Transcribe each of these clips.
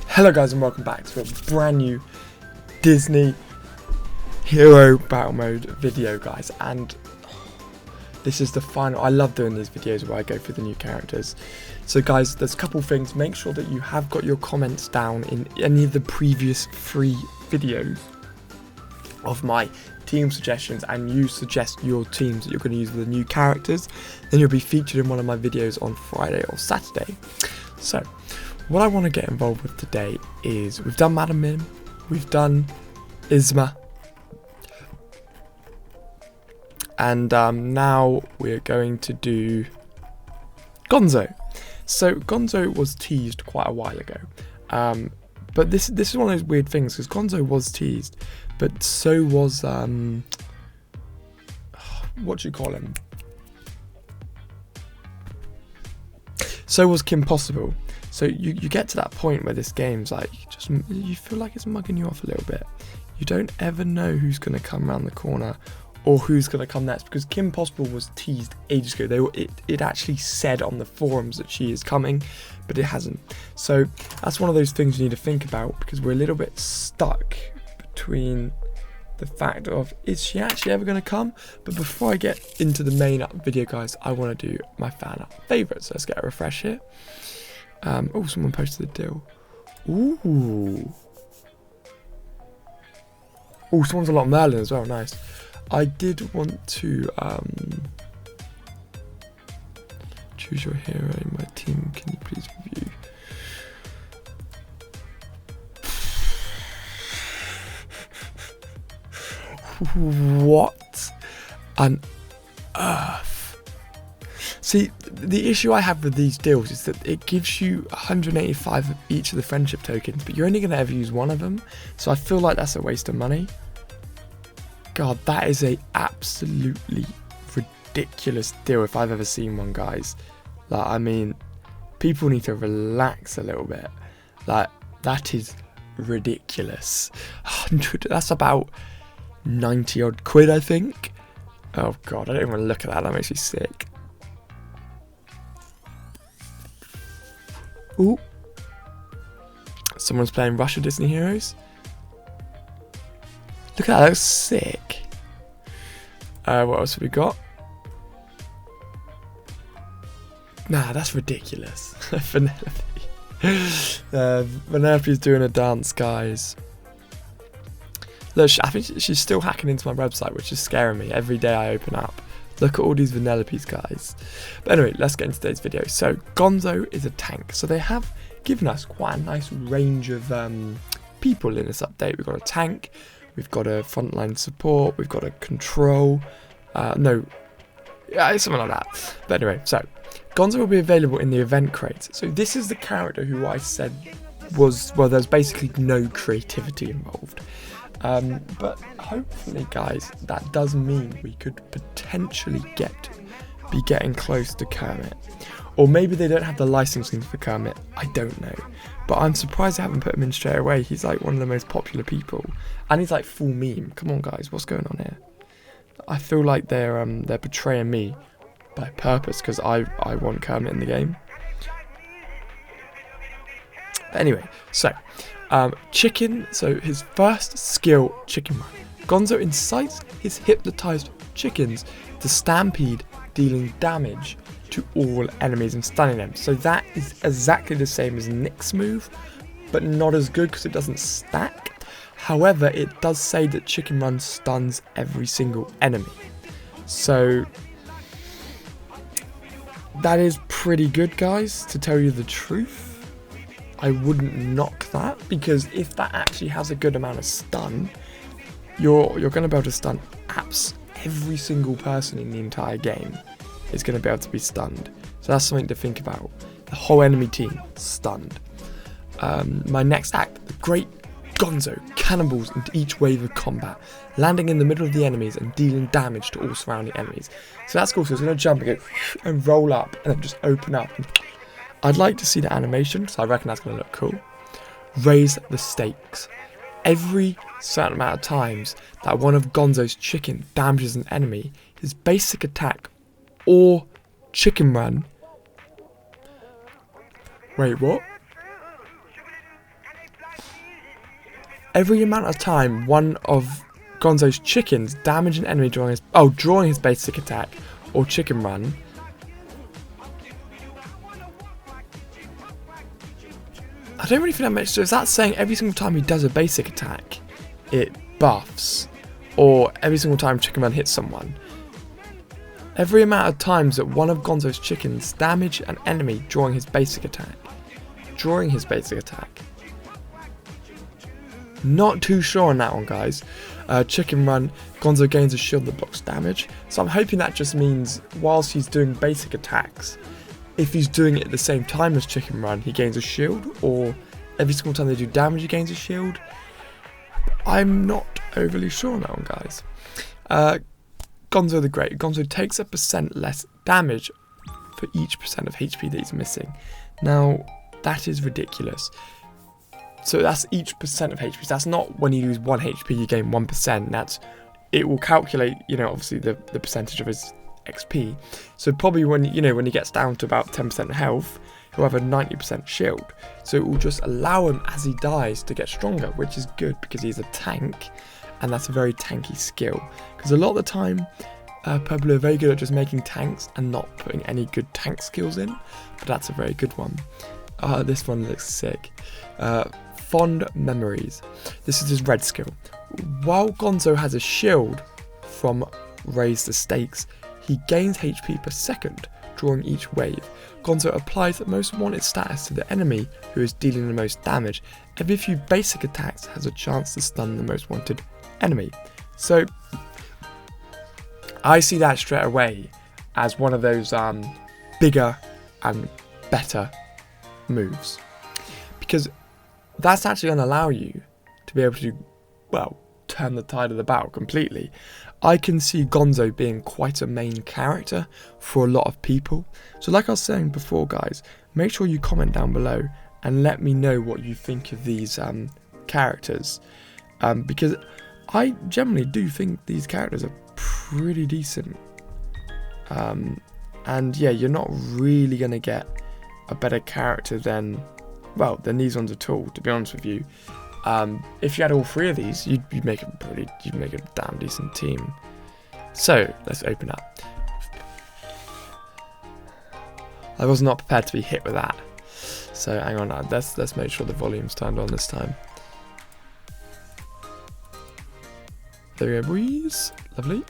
Hello guys and welcome back to a brand new Disney Hero Battle Mode video, guys, and this is the final. I love doing these videos where I go through the new characters. So guys, there's a couple things. Make sure that you have got your comments down in any of the previous 3 videos of my team suggestions, and you suggest your teams that you're going to use with the new characters, then you'll be featured in one of my videos on Friday or Saturday. So what I want to get involved with today is, we've done Madam Mim, we've done Isma, and now we're going to do Gonzo. So Gonzo was teased quite a while ago, but this is one of those weird things, because Gonzo was teased, but so was what do you call him? So was Kim Possible. So you get to that point where this game's like, you feel like it's mugging you off a little bit. You don't ever know who's going to come around the corner or who's going to come next, because Kim Possible was teased ages ago. It actually said on the forums that she is coming, but it hasn't. So that's one of those things you need to think about, because we're a little bit stuck between the fact of, is she actually ever going to come? But before I get into the main video, guys, I want to do my fan art favourites. So let's get a refresh here. Oh, someone posted a deal. Ooh. Oh, someone's a lot of Merlin as well. Nice. I did want to choose your hero in my team. Can you please review? What on earth? See, the issue I have with these deals is that it gives you 185 of each of the friendship tokens, but you're only going to ever use one of them, so I feel like that's a waste of money. God, that is a absolutely ridiculous deal if I've ever seen one, guys. Like, I mean, people need to relax a little bit. Like, that is ridiculous. 100, that's about 90 odd quid, I think. Oh God, I don't even want to look at that. That makes me sick. Ooh. Someone's playing Russia Disney Heroes. Look at that, that looks sick. What else have we got? Nah, that's ridiculous. Vanellope. Vanellope's doing a dance, guys. Look, I think she's still hacking into my website, which is scaring me every day I open up. Look at all these Vanellopes, guys. But anyway, let's get into today's video. So Gonzo is a tank. So they have given us quite a nice range of people in this update. We've got a tank, we've got a frontline support, we've got a control. Something like that. But anyway, so Gonzo will be available in the event crates. So this is the character who I said was, well, there's basically no creativity involved. But hopefully, guys, that does mean we could potentially be getting close to Kermit. Or maybe they don't have the licensing for Kermit, I don't know. But I'm surprised they haven't put him in straight away. He's like one of the most popular people. And he's like full meme. Come on, guys, what's going on here? I feel like they're betraying me by purpose, because I want Kermit in the game. But anyway, so chicken, so his first skill, chicken run. Gonzo incites his hypnotized chickens to stampede, dealing damage to all enemies and stunning them. So that is exactly the same as Nick's move, but not as good because it doesn't stack. However, it does say that chicken run stuns every single enemy. So that is pretty good, guys, to tell you the truth. I wouldn't knock that, because if that actually has a good amount of stun, you're going to be able to stun every single person in the entire game is going to be able to be stunned. So that's something to think about. The whole enemy team stunned. My next act, the Great Gonzo cannonballs into each wave of combat, landing in the middle of the enemies and dealing damage to all surrounding enemies. So that's cool. So it's going to jump and go and roll up and then just open up. I'd like to see the animation, so I reckon that's going to look cool. Raise the stakes. Every certain amount of times that one of Gonzo's chicken damages an enemy, his basic attack or chicken run. Wait, what? every amount of time one of Gonzo's chickens damage an enemy drawing his basic attack or chicken run, I don't really think that makes sense. So is that saying every single time he does a basic attack, it buffs? Or every single time chicken run hits someone? Every amount of times that one of Gonzo's chickens damage an enemy during his basic attack. Not too sure on that one, guys. Chicken run, Gonzo gains a shield that blocks damage. So I'm hoping that just means whilst he's doing basic attacks, if he's doing it at the same time as chicken run, he gains a shield, or every single time they do damage, he gains a shield. I'm not overly sure on that one, guys. Gonzo the Great. Gonzo takes a % less damage for each % of HP that he's missing. Now, that is ridiculous. So that's each % of HP. So that's not when you lose 1 HP, you gain 1%. It will calculate, obviously the percentage of his XP. So probably when he gets down to about 10% health, he'll have a 90% shield. So it will just allow him as he dies to get stronger, which is good because he's a tank, and that's a very tanky skill. Because a lot of the time, people are very good at just making tanks and not putting any good tank skills in, but that's a very good one. This one looks sick. Fond Memories. This is his red skill. While Gonzo has a shield from Raise the Stakes, he gains HP per second during each wave. Gonzo applies the most wanted status to the enemy who is dealing the most damage. Every few basic attacks has a chance to stun the most wanted enemy. So I see that straight away as one of those bigger and better moves, because that's actually going to allow you to be able to, turn the tide of the battle completely. I can see Gonzo being quite a main character for a lot of people. So like I was saying before, guys, make sure you comment down below and let me know what you think of these characters, because I generally do think these characters are pretty decent. And yeah, you're not really going to get a better character than these ones at all, to be honest with you. If you had all 3 of these, you'd make a damn decent team. So let's open up. I was not prepared to be hit with that. So hang on, let's make sure the volume's turned on this time. There we go, boys. Lovely.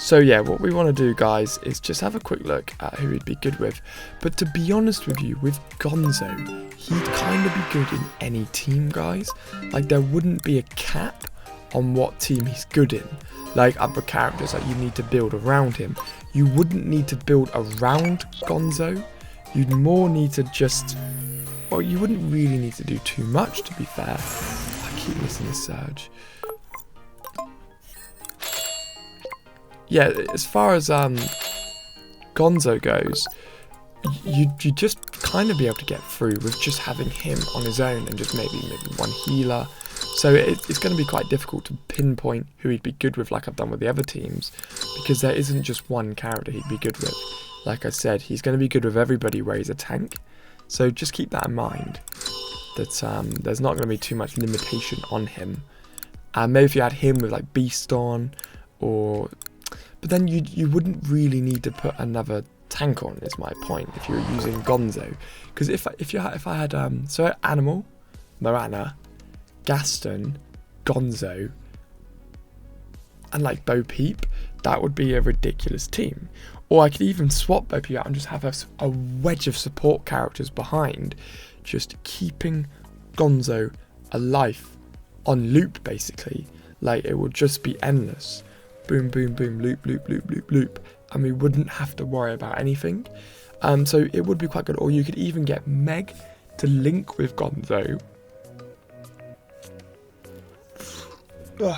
So yeah, what we want to do, guys, is just have a quick look at who he'd be good with. But to be honest with you, with Gonzo, he'd kind of be good in any team, guys. Like, there wouldn't be a cap on what team he's good in. Like other characters, like you need to build around him. You wouldn't need to build around Gonzo. You'd more need to just... you wouldn't really need to do too much, to be fair. I keep missing the surge. Yeah, as far as Gonzo goes, you'd just kind of be able to get through with just having him on his own and just maybe one healer. So it's going to be quite difficult to pinpoint who he'd be good with, like I've done with the other teams, because there isn't just one character he'd be good with. Like I said, he's going to be good with everybody where he's a tank. So just keep that in mind, that there's not going to be too much limitation on him. Maybe if you had him with like Beast on, or... But then you wouldn't really need to put another tank on, is my point, if you were using Gonzo. Because if I had so Animal, Marana, Gaston, Gonzo, and like Bo Peep, that would be a ridiculous team. Or I could even swap Bo Peep out and just have a wedge of support characters behind, just keeping Gonzo alive on loop, basically. Like, it would just be endless. Boom, boom, boom, loop, loop, loop, loop, loop, and we wouldn't have to worry about anything. So it would be quite good. Or you could even get Meg to link with Gonzo.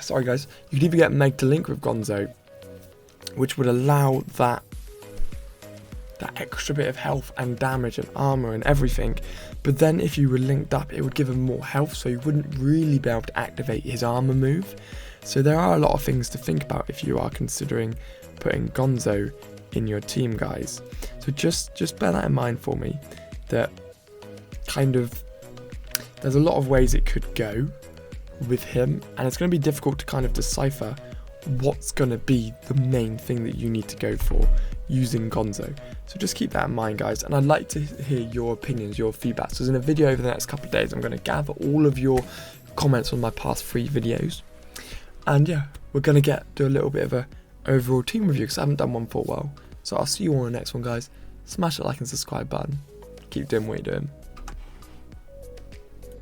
Sorry guys. You could even get Meg to link with Gonzo, which would allow that extra bit of health and damage and armor and everything. But then if you were linked up, it would give him more health, so you wouldn't really be able to activate his armor move. So there are a lot of things to think about if you are considering putting Gonzo in your team, guys. So just bear that in mind for me, that kind of there's a lot of ways it could go with him, and it's going to be difficult to kind of decipher what's going to be the main thing that you need to go for using Gonzo. So just keep that in mind, guys, and I'd like to hear your opinions, your feedback. So in a video over the next couple of days, I'm going to gather all of your comments on my past 3 videos, and yeah, we're going to do a little bit of a overall team review because I haven't done one for a while. So I'll see you all on the next one, guys. Smash that like and subscribe button. Keep doing what you're doing.